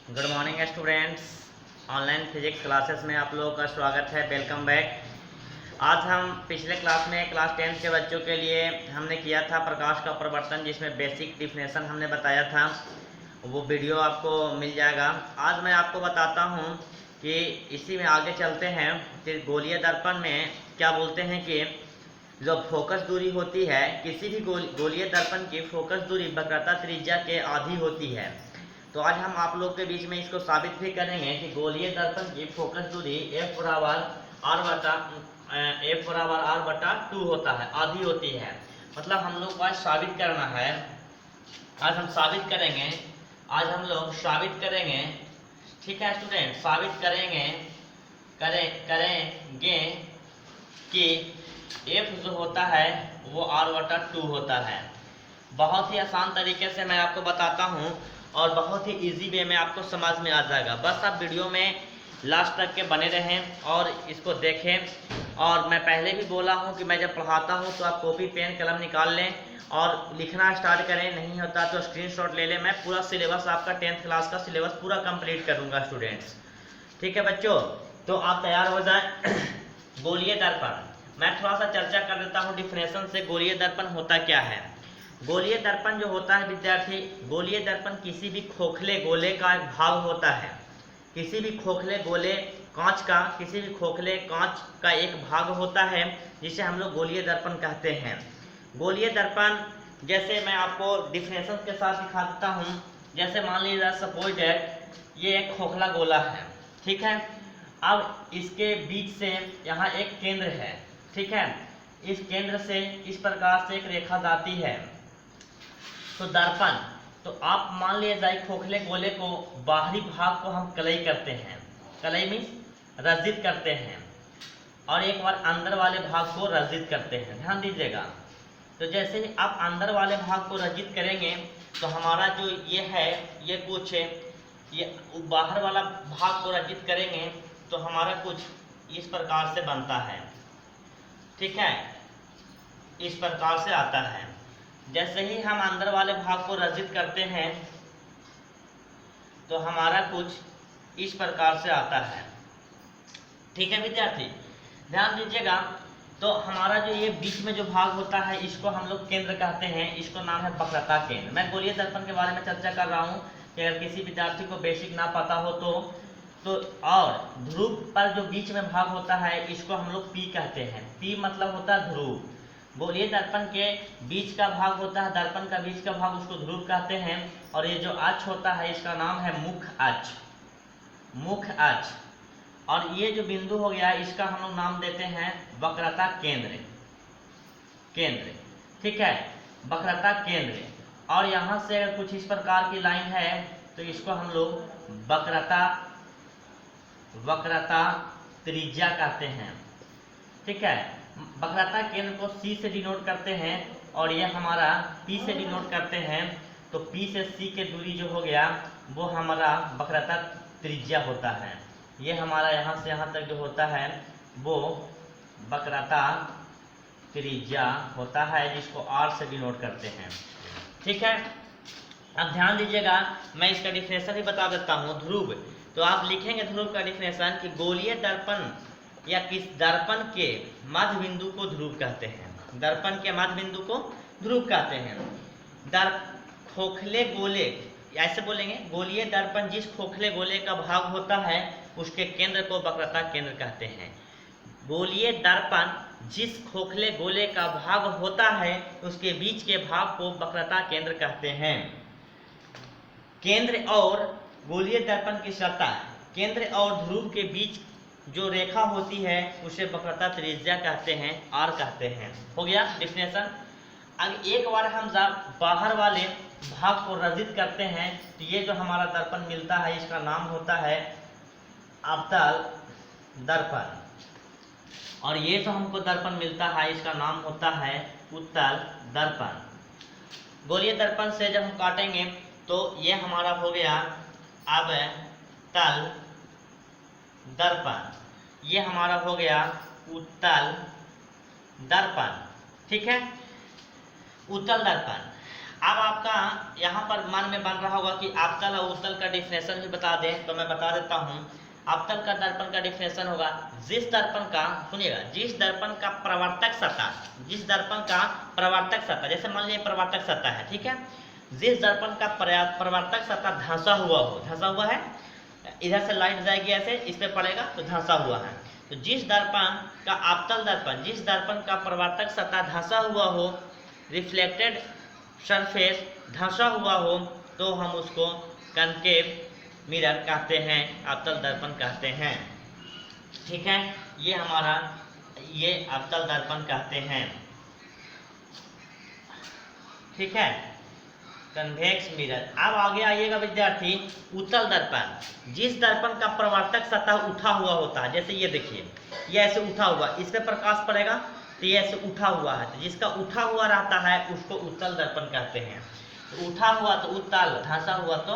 Good morning students. Online physics classes में आप लोगों का स्वागत है। Welcome back. आज हम पिछले क्लास में क्लास 10 के बच्चों के लिए हमने किया था प्रकाश का प्रवर्तन, जिसमें बेसिक डिफिनेशन हमने बताया था। वो वीडियो आपको मिल जाएगा। आज मैं आपको बताता हूँ कि इसी में आगे चलते हैं कि गोलीय दर्पण में क्या बोलते हैं कि जो फोकस दूरी होती है, किसी भी गोलीय दर्पण की फोकस दूरी वक्रता त्रिज्या के आधी होती है। तो आज हम आप लोग के बीच में इसको साबित भी करेंगे कि गोलीय दर्पण की फोकस दूरी F बराबर R बटा 2 होता है, आधी होती है। मतलब हम लोग को आज साबित करना है। आज हम साबित करेंगे, आज हम लोग साबित करेंगे, ठीक है स्टूडेंट, साबित करेंगे करेंगे कि F जो होता है वो R बटा 2 होता है। बहुत ही आसान तरीके से मैं आपको बताता हूँ और बहुत ही इजी वे में आपको समझ में आ जाएगा। बस आप वीडियो में लास्ट तक के बने रहें और इसको देखें। और मैं पहले भी बोला हूँ कि मैं जब पढ़ाता हूँ तो आप कॉपी पेन कलम निकाल लें और लिखना स्टार्ट करें। नहीं होता तो स्क्रीनशॉट ले लें। मैं पूरा सिलेबस आपका 10th क्लास का सिलेबस पूरा कंप्लीट करूँगा स्टूडेंट्स। ठीक है बच्चों, तो आप तैयार हो जाए। गोलीय दर्पण मैं थोड़ा सा चर्चा कर देता हूँ डिफिनेशन से। गोलीय दर्पण होता क्या है? गोलीय दर्पण जो होता है विद्यार्थी, गोलीय दर्पण किसी भी खोखले गोले का एक भाग होता है। किसी भी खोखले गोले कांच का, किसी भी खोखले कांच का एक भाग होता है जिसे हम लोग गोलीय दर्पण कहते हैं। गोलीय दर्पण जैसे मैं आपको डिफिनेशन के साथ दिखा देता हूँ। जैसे मान लीजिए सपोज ये एक खोखला गोला है, ठीक है। अब इसके बीच से यहाँ एक केंद्र है, ठीक है। इस केंद्र से इस प्रकार से एक रेखा जाती है। तो दर्पण, तो आप मान लिया जाए खोखले गोले को, बाहरी भाग को हम कलई करते हैं। कलई मीन्स रजित करते हैं, और एक बार अंदर वाले भाग को रजित करते हैं। ध्यान दीजिएगा। तो जैसे ही आप अंदर वाले भाग को रजित करेंगे तो हमारा जो ये है, ये कुछ ये बाहर वाला भाग को रजित करेंगे तो हमारा कुछ इस प्रकार से बनता है, ठीक है। इस प्रकार से आता है। जैसे ही हम अंदर वाले भाग को रजित करते हैं तो हमारा कुछ इस प्रकार से आता है, ठीक है विद्यार्थी, ध्यान दीजिएगा। तो हमारा जो ये बीच में जो भाग होता है इसको हम लोग केंद्र कहते हैं। इसको नाम है वक्रता केंद्र। मैं गोलीय दर्पण के बारे में चर्चा कर रहा हूँ कि अगर किसी विद्यार्थी को बेसिक ना पता हो तो और ध्रुव पर जो बीच में भाग होता है इसको हम लोग P कहते हैं। P मतलब होता है ध्रुव। गोलीय दर्पण के बीच का भाग होता है, दर्पण का बीच का भाग, उसको ध्रुव कहते हैं। और ये जो अक्ष होता है इसका नाम है मुख्य अक्ष, मुख्य अक्ष। और ये जो बिंदु हो गया इसका हम लोग नाम देते हैं वक्रता केंद्र, केंद्र, ठीक है, वक्रता केंद्र। और यहाँ से अगर कुछ इस प्रकार की लाइन है तो इसको हम लोग वक्रता त्रिज्या कहते हैं, ठीक है। वक्रता केंद्र को C से डिनोट करते हैं और यह हमारा P से डिनोट करते हैं। तो P से C के दूरी जो हो गया वो हमारा वक्रता त्रिज्या होता है। ये हमारा यहाँ से यहाँ तक जो होता है वो वक्रता त्रिज्या होता है, जिसको R से डिनोट करते हैं, ठीक है। अब ध्यान दीजिएगा, मैं इसका डिफिनेशन भी बता देता हूँ। ध्रुव, तो आप लिखेंगे ध्रुव का डिफिनेशन कि गोलीय दर्पण या किस दर्पण के मध्य बिंदु को ध्रुव कहते हैं। दर्पण के मध्य बिंदु को ध्रुव कहते हैं। खोखले गोले, ऐसे बोलेंगे, गोलीय दर्पण जिस खोखले गोले का भाग होता है उसके केंद्र को वक्रता केंद्र कहते हैं। गोलीय दर्पण जिस खोखले गोले का भाग होता है उसके बीच के भाग को वक्रता केंद्र कहते हैं। केंद्र और गोलीय दर्पण की सतह, केंद्र और ध्रुव के बीच जो रेखा होती है उसे वक्रता त्रिज्या कहते हैं, R कहते हैं। हो गया डिफिनेशन। अब एक बार हम जब बाहर वाले भाग को रजित करते हैं तो ये जो हमारा दर्पण मिलता है इसका नाम होता है अवतल दर्पण। और ये जो हमको दर्पण मिलता है इसका नाम होता है उत्तल दर्पण। गोलीय दर्पण से जब हम काटेंगे तो ये हमारा हो गया अवतल दर्पण, ये हमारा हो गया उत्तल दर्पण, ठीक है, उत्तल दर्पण। अब आपका यहाँ पर मन में बन रहा होगा कि अवतल और उत्तल का डिफिनेशन भी बता दें, तो मैं बता देता हूँ। अवतल का दर्पण का डिफिनेशन होगा, जिस दर्पण का, सुनिएगा, जिस दर्पण का प्रवर्तक सतह, जिस दर्पण का प्रवर्तक सतह, जैसे मान लीजिए प्रवर्तक सतह है, ठीक है, जिस दर्पण का प्रवर्तक सतह धंसा हुआ हो, धंसा हुआ है, इधर से लाइट जाएगी ऐसे, इस पे पड़ेगा तो धंसा हुआ है। तो जिस दर्पण का अवतल दर्पण, जिस दर्पण का प्रवर्तक सतह धंसा हुआ हो, रिफ्लेक्टेड सरफेस धंसा हुआ हो, तो हम उसको कनकेव मिरर कहते हैं, अवतल दर्पण कहते हैं। ठीक है, ये हमारा, ये अवतल दर्पण कहते हैं। ठीक है, कन्वेक्स मिरर। अब आगे आइएगा विद्यार्थी, उत्तल दर्पण, जिस दर्पण का प्रवर्तक सतह उठा हुआ होता है, जैसे ये देखिए, ये ऐसे उठा हुआ, इस पे प्रकाश पड़ेगा तो ये ऐसे उठा हुआ है, तो जिसका उठा हुआ रहता है उसको उत्तल दर्पण कहते हैं। तो उठा हुआ तो उत्तल, धंसा हुआ तो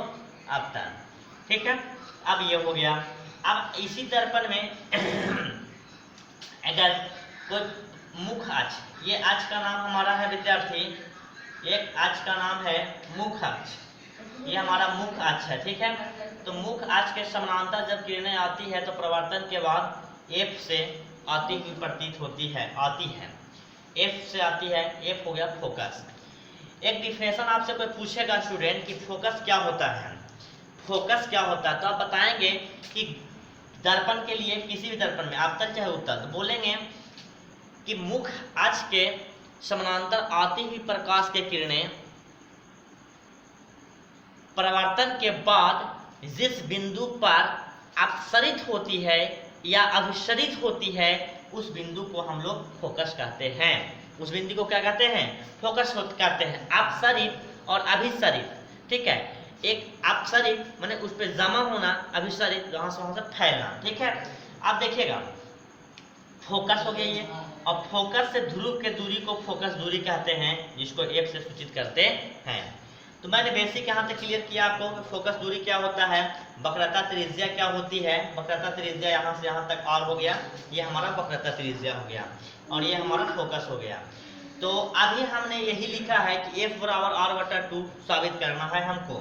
अवतल। ठीक है, अब ये हो गया। अब इसी दर्पण में अगर कोई मुख अक्ष, ये अक्ष का नाम हमारा है विद्यार्थी, एक अक्ष का नाम है मुख अक्ष, ये हमारा मुख अक्ष है। ठीक है, तो मुख अक्ष के समानांतर जब किरणें आती है तो प्रवर्तन के बाद एफ से आती हुई प्रतीत होती है, आती है, एफ से आती है, एफ हो गया फोकस। एक डिफिनेशन आपसे कोई पूछेगा स्टूडेंट कि फोकस क्या होता है, फोकस क्या होता है, तो आप बताएंगे कि दर्पण के लिए, किसी भी दर्पण में अवतल चाहे उत्तल, तो बोलेंगे कि मुख अक्ष के समानांतर आती हुई प्रकाश के किरणें परावर्तन के बाद जिस बिंदु पर अपसरित होती है या अभिसरित होती है, उस बिंदु को हम लोग फोकस कहते हैं। उस बिंदु को क्या कहते हैं, फोकस कहते हैं। अपसरित और अभिसरित, ठीक है, एक अपसरित माने उस पर जमा होना, अभिसरित जहां से वहां से फैलना। ठीक है, अब देखिएगा, फोकस हो गया ये, और फोकस से ध्रुव के दूरी को फोकस दूरी कहते हैं, जिसको एफ से सूचित करते हैं। तो मैंने बेसिक यहाँ तक क्लियर किया आपको, फोकस दूरी क्या होता है, वक्रता त्रिज्या क्या होती है, वक्रता त्रिज्या यहाँ से यहाँ तक आर हो गया, ये हमारा वक्रता त्रिज्या हो गया, और ये हमारा फोकस हो गया। तो अभी हमने यही लिखा है कि F बराबर R/2 साबित करना है हमको।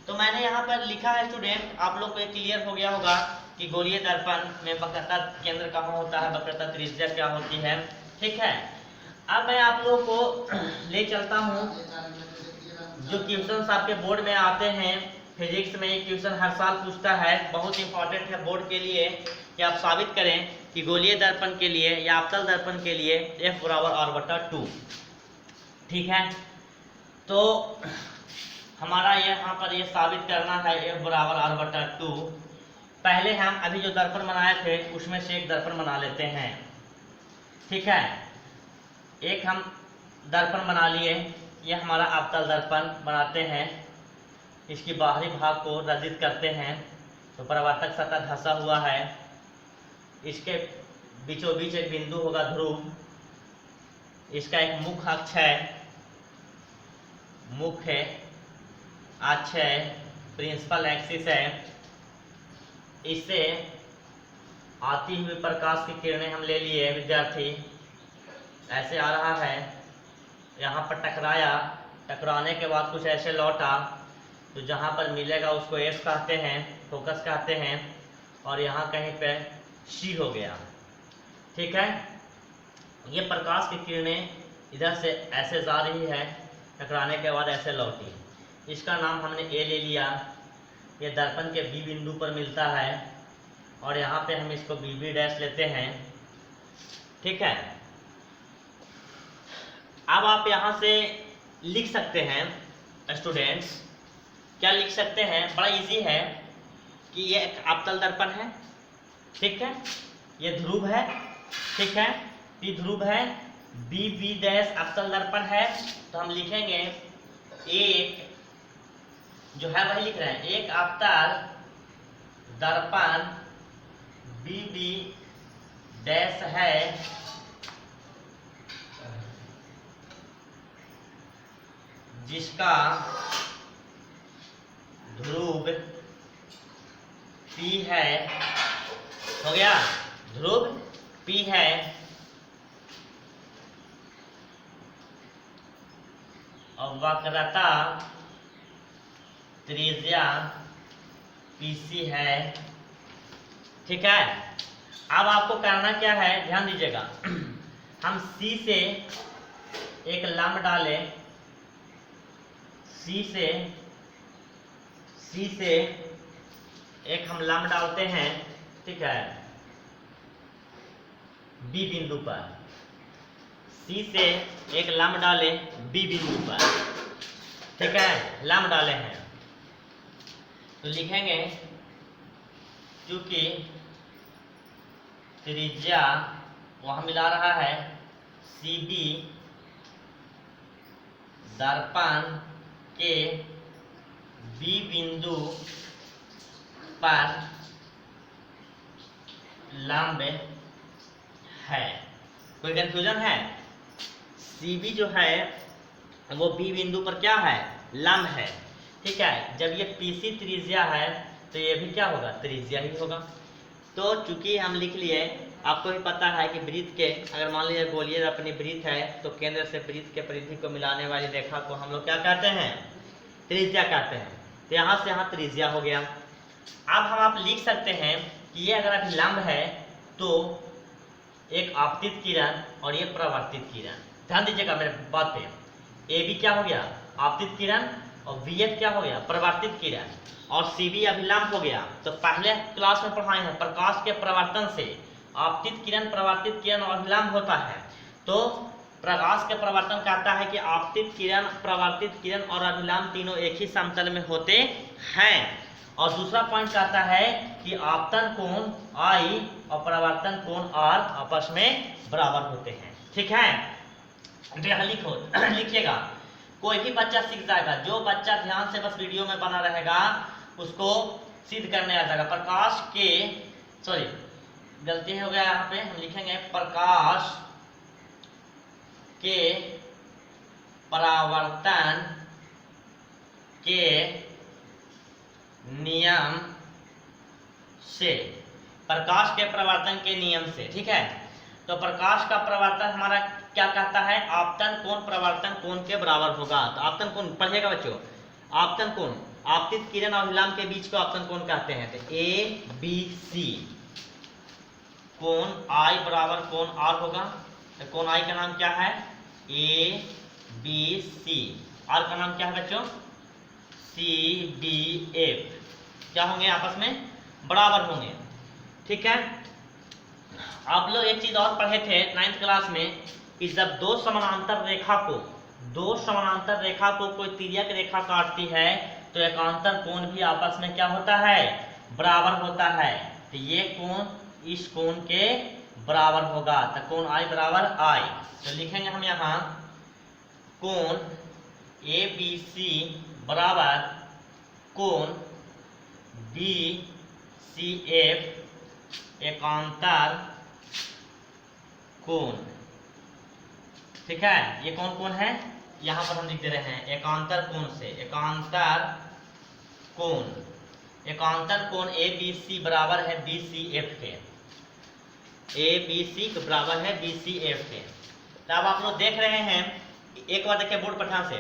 तो मैंने यहाँ पर लिखा है स्टूडेंट, आप लोग को ये क्लियर हो गया होगा कि गोलीय दर्पण में वक्रता केंद्र कहाँ होता है, वक्रता त्रिज्या क्या होती है। ठीक है, अब मैं आप लोगों को ले चलता हूँ जो क्वेश्चन आपके बोर्ड में आते हैं। फिजिक्स में ये क्वेश्चन हर साल पूछता है, बहुत इंपॉर्टेंट है बोर्ड के लिए कि आप साबित करें कि गोलीय दर्पण के लिए या अवतल दर्पण के लिए F बराबर R/2। ठीक है, तो हमारा यहाँ पर ये साबित करना है F बराबर R/2। पहले हम अभी जो दर्पण बनाए थे उसमें से एक दर्पण बना लेते हैं। ठीक है, एक हम दर्पण बना लिए, ये हमारा अवतल दर्पण बनाते हैं, इसकी बाहरी भाग को रजित करते हैं, तो परावर्तक सतह धंसा हुआ है, इसके बीचों बीच एक बिंदु होगा ध्रुव, इसका एक मुख अक्ष है, मुख्य अक्ष है, प्रिंसिपल एक्सिस है, इससे आती हुई प्रकाश की किरणें हम ले लिए विद्यार्थी, ऐसे आ रहा है, यहाँ पर टकराया, टकराने के बाद कुछ ऐसे लौटा, तो जहाँ पर मिलेगा उसको एफ कहते हैं, फोकस कहते हैं, और यहाँ कहीं पे सी हो गया। ठीक है, ये प्रकाश की किरणें इधर से ऐसे जा रही है, टकराने के बाद ऐसे लौटी, इसका नाम हमने ए ले लिया। ये दर्पण के बी बिंदु पर मिलता है, और यहाँ पे हम इसको बी डैश लेते हैं। ठीक है, अब आप यहाँ से लिख सकते हैं स्टूडेंट्स, क्या लिख सकते हैं, बड़ा इजी है कि ये एक अवतल दर्पण है। ठीक है, ये ध्रुव है, ठीक है, पी ध्रुव है, बी डैश अवतल दर्पण है, तो हम लिखेंगे एक, जो है वही लिख रहे हैं, एक अवतल दर्पण बी डैश है, जिसका ध्रुव P है, हो गया, ध्रुव P है, और वक्रता त्रिज्या PC है। ठीक है, अब आपको करना क्या है, ध्यान दीजिएगा। हम C से एक लंब डालें, C से एक हम लंब डालते हैं, ठीक है, B बिंदु पर। C से एक लंब डालें B बिंदु पर, ठीक है, लंब डाले हैं तो लिखेंगे क्योंकि त्रिज्या वहां मिला रहा है CB दर्पण के B बिंदु पर लंब है। कोई कंफ्यूजन है? CB जो है वो B बिंदु पर क्या है, लंब है। ठीक है, जब ये PC त्रिज्या है तो ये भी क्या होगा, त्रिज्या ही होगा। तो चूंकि हम लिख लिए, आपको भी पता है कि वृत्त के, अगर मान लीजिए गोलीय अपनी वृत्त है तो केंद्र से वृत्त के परिधि को मिलाने वाली रेखा को हम लोग क्या कहते हैं, त्रिज्या कहते हैं। तो यहाँ से यहाँ त्रिज्या हो गया। अब हम आप लिख सकते हैं कि ये अगर अभी लंब है तो एक आपतित किरण और ये परावर्तित किरण। ध्यान दीजिएगा मेरे बात पे, AB क्या हो गया, आपतित किरण, और BF क्या हो गया, परावर्तित किरण, और CB अभी लंब हो गया। तो पहले क्लास में पढ़ाए हैं प्रकाश के परावर्तन से आपतित किरण, परावर्तित किरण और अभिलंब होता है। तो प्रकाश के परावर्तन कहता है कि आपतित किरण, परावर्तित किरण और अभिलंब तीनों एक ही समतल में होते हैं। और दूसरा पॉइंट कहता है कि आपतन कोण I और परावर्तन कोण R आपस में बराबर होते हैं। ठीक है, लिखो लिखिएगा, कोई भी बच्चा सीख जाएगा। जो बच्चा ध्यान से बस वीडियो में बना रहेगा उसको सिद्ध करने आ जाएगा। प्रकाश के, सॉरी गलती हो गया, यहाँ पे हम लिखेंगे प्रकाश के परावर्तन के नियम से, प्रकाश के परावर्तन के नियम से। ठीक है, तो प्रकाश का परावर्तन हमारा क्या कहता है, आपतन कोण परावर्तन कोण के बराबर होगा। तो आपतन कोण पढ़िएगा बच्चों, आपतन कोण आपतित किरण और अभिलंब के बीच को आपतन कोण कहते हैं। तो ABC कोण I बराबर कोण R होगा। तो कोण I का नाम क्या है, ABC। R का नाम क्या है बच्चों, CBF। क्या होंगे, आपस में बराबर होंगे। ठीक है, आप लोग एक चीज और पढ़े थे 9th क्लास में कि जब दो समानांतर रेखा को कोई तिर्यक रेखा काटती है तो एकांतर कोण भी आपस में क्या होता है, बराबर होता है। तो ये कोण इस कोण के बराबर होगा। तो कोण I बराबर I। तो लिखेंगे हम यहाँ कोण ABC बराबर कोण BCF एकांतर कोण। ठीक है, ये कौन कोण है, यहाँ पर हम लिख दे रहे हैं एकांतर कोण से, एकांतर कोण ABC बराबर है BCF के, ABC के बराबर है BCF के। तो अब आप लोग देख रहे हैं, एक बार देखिए बोर्ड पर ध्यान से,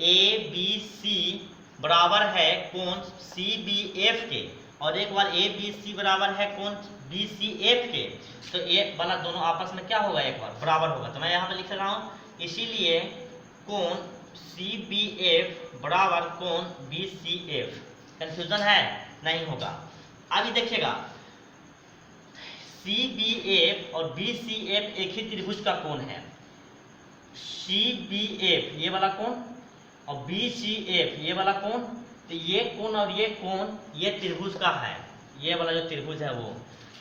ABC बराबर है कोण CBF के, और एक बार ABC बराबर है कोण BCF के। तो ये वाला दोनों आपस में क्या होगा, एक बार बराबर होगा। तो मैं यहाँ पे लिख रहा हूँ, इसीलिए कोण CBF बराबर कोण BCF। कंफ्यूजन है, नहीं होगा। अभी देखिएगा, CBF और BCF एक ही त्रिभुज का कोण है। CBF ये वाला कोण और BCF ये वाला कोण, तो ये कोण और ये कोण ये त्रिभुज का है। ये वाला जो त्रिभुज है वो,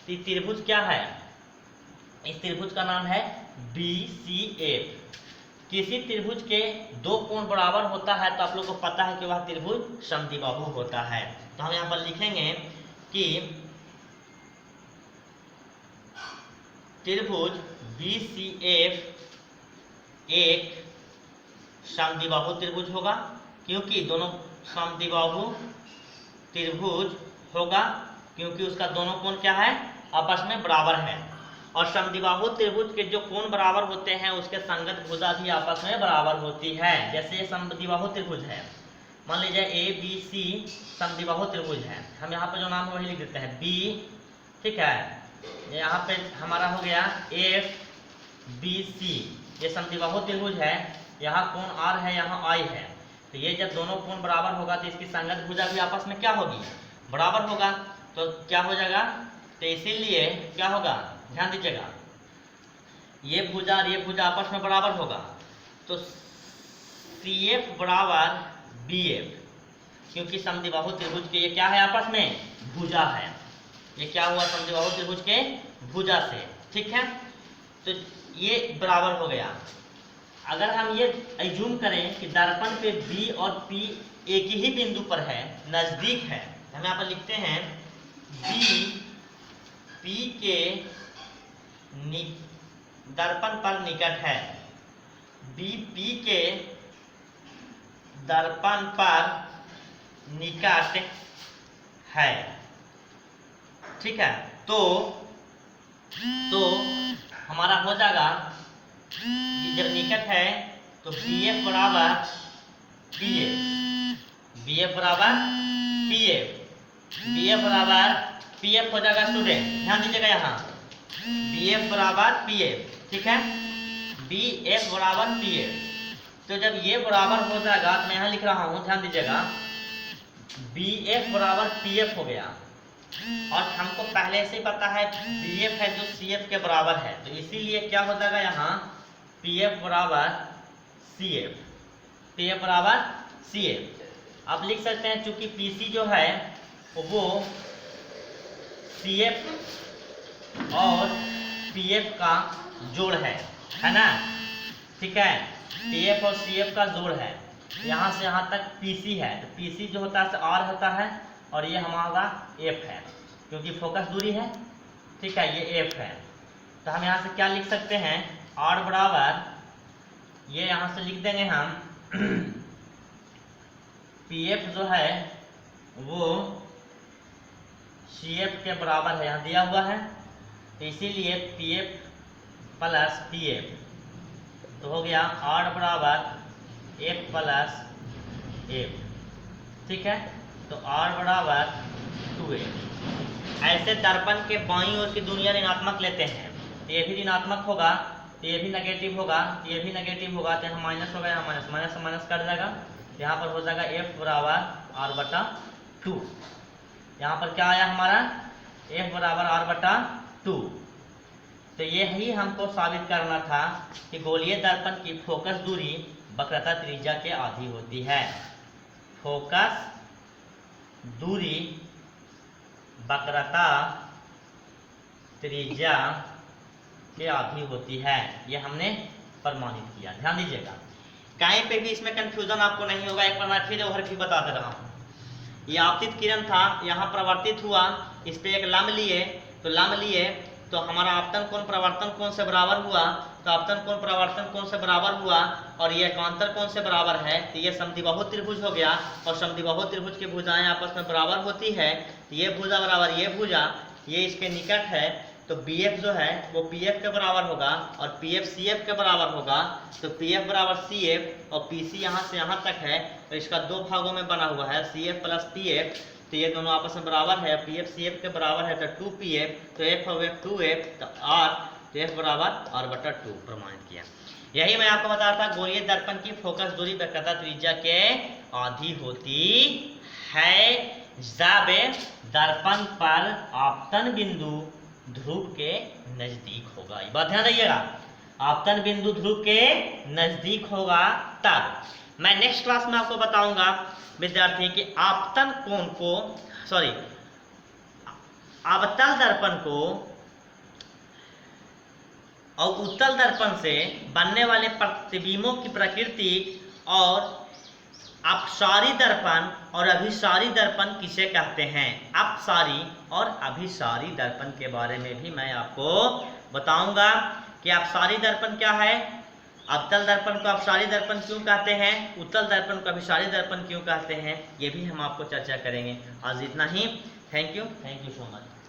तो त्रिभुज क्या है, इस त्रिभुज का नाम है BCF। किसी त्रिभुज के दो कोण बराबर होता है तो आप लोग को पता है कि वह त्रिभुज समद्विबाहु होता है। तो हम यहाँ पर लिखेंगे कि त्रिभुज BCF एक समद्विबाहु त्रिभुज होगा, क्योंकि दोनों समद्विबाहु त्रिभुज होगा क्योंकि उसका दोनों कोण क्या है, आपस में बराबर है। और समद्विबाहु त्रिभुज के जो कोण बराबर होते हैं उसके संगत भुजा भी आपस में बराबर होती है। जैसे ये समद्विबाहु त्रिभुज है, मान लीजिए ए बी सी समद्विबाहु त्रिभुज है, हम यहाँ पे जो नाम है वही लिख देते हैं बी, ठीक है। यहाँ पे हमारा हो गया एफ बी सी, ये समद्विबाहु त्रिभुज है, यहाँ कोण आर है, यहाँ आई है। तो ये जब दोनों कोण बराबर होगा तो इसकी संगत भुजा भी आपस में क्या होगी, बराबर होगा। तो क्या हो जाएगा, तो इसीलिए क्या होगा, ध्यान दीजिएगा, ये भुजा और ये भुजा आपस में बराबर होगा। तो सी एफ बराबर बी एफ, क्योंकि समद्विबाहु त्रिभुज के ये क्या है, आपस में भुजा है। ये क्या हुआ, समद्विबाहु त्रिभुज के भुजा से, ठीक है। तो ये बराबर हो गया। अगर हम ये एज्यूम करें कि दर्पण पे बी और पी एक ही बिंदु पर है, नजदीक है, हम यहाँ पर लिखते हैं बी पी के दर्पण पर निकट है, बी पी के दर्पण पर निकट है, ठीक है। तो हमारा हो जाएगा जब निकट है तो बी एफ बराबर पी एफ, बी एफ बराबर पी एफ, बी एफ बराबर पी एफ हो जाएगा। स्टूडेंट ध्यान दीजिएगा, यहाँ बी एफ बराबर पी एफ, ठीक है, बी एफ बराबर पी एफ। तो जब ये बराबर हो जाएगा तो मैं यहाँ लिख रहा हूँ, ध्यान दीजिएगा, बी एफ बराबर पी एफ हो गया। और हमको पहले से ही पता है बी एफ है जो सी एफ के बराबर है, तो इसीलिए क्या हो जाएगा, यहाँ पी एफ बराबर सी एफ, पी एफ बराबर सी एफ। आप लिख सकते हैं चूंकि पी सी जो है वो सी एफ और पी एफ का जोड़ है ना, ठीक है, पी एफ और सी एफ का जोड़ है। यहाँ से यहाँ तक पी सी है, तो पी सी जो होता है आर होता है और ये हमारा एफ है, क्योंकि फोकस दूरी है, ठीक है, ये एफ है। तो हम यहाँ से क्या लिख सकते हैं, आर बराबर, ये यहाँ से लिख देंगे हम पी एफ जो है वो सी एफ के बराबर है, यहाँ दिया हुआ है, तो इसीलिए P F plus P F, तो हो गया आर बराबर एफ प्लस एफ, ठीक है। तो आर बराबर 2एफ। ऐसे दर्पण के बाईं ओर की दुनिया ऋणात्मक लेते हैं, तो ये भी ऋणात्मक होगा, तो ये भी नेगेटिव होगा, तो ये भी नेगेटिव होगा, तो यहाँ माइनस होगा, यहाँ माइनस, माइनस से माइनस कर जाएगा, यहाँ पर हो जाएगा एफ बराबर आर बटा 2। यहाँ पर क्या आया हमारा, एफ बराबर आर बटा 2। तो यही हमको साबित करना था कि गोलीय दर्पण की फोकस दूरी वक्रता त्रिज्या के आधी होती है। फोकस दूरी वक्रता त्रिज्या के आधी होती है, ये हमने प्रमाणित किया। ध्यान दीजिएगा, कहीं पे भी इसमें कंफ्यूजन आपको नहीं होगा। एक बार मैं फिर ओवर भी बता दे रहा हूँ। ये आपतित किरण था, यहाँ प्रवर्तित हुआ, इस पे एक लंब लिए, तो लंब लिए तो हमारा आपतन कोण प्रवर्तन कोण से बराबर हुआ, तो आपतन कोण प्रवर्तन कोण से बराबर हुआ, और ये एकांतर कोण से बराबर है, तो ये समद्विबाहु त्रिभुज हो गया। और समद्विबाहु त्रिभुज की भुजाएं आपस में बराबर होती है, तो ये भुजा बराबर ये भुजा, ये इसके निकट है, तो बी एफ जो है वो पी एफ के बराबर होगा और पी एफ सी एफ के बराबर होगा। तो पी एफ बराबर सी एफ और पी सी यहाँ से यहाँ तक है, तो इसका दो भागों में बना हुआ है, C F plus P F, तो ये दोनों आपस में बराबर है, पी एफ सी एफ के बराबर है, तो 2 पी एफ, तो एफ हो गया 2f, तो आर, तो एफ बराबर आर बटा 2 प्रमाणित किया। यही मैं आपको बता रहा था, गोलीय दर्पण की फोकस दूरी वक्रता त्रिज्या के आधी होती है जब दर्पण पर आपतन बिंदु ध्रुव के नजदीक होगा। ये बात ध्यान रखिएगा, आपतन बिंदु ध्रुव के नजदीक होगा तब। मैं नेक्स्ट क्लास में आपको बताऊंगा विद्यार्थी कि आपतन कोण को, सॉरी, अवतल दर्पण को और उत्तल दर्पण से बनने वाले प्रतिबिंबों की प्रकृति और अपसारी दर्पण और अभिसारी दर्पण किसे कहते हैं। अपसारी और अभिसारी दर्पण के बारे में भी मैं आपको बताऊंगा कि अपसारी दर्पण क्या है, अवतल दर्पण को अपसारी दर्पण क्यों कहते हैं, उत्तल दर्पण को अभिसारी दर्पण क्यों कहते हैं, ये भी हम आपको चर्चा करेंगे। आज इतना ही। Thank you so much.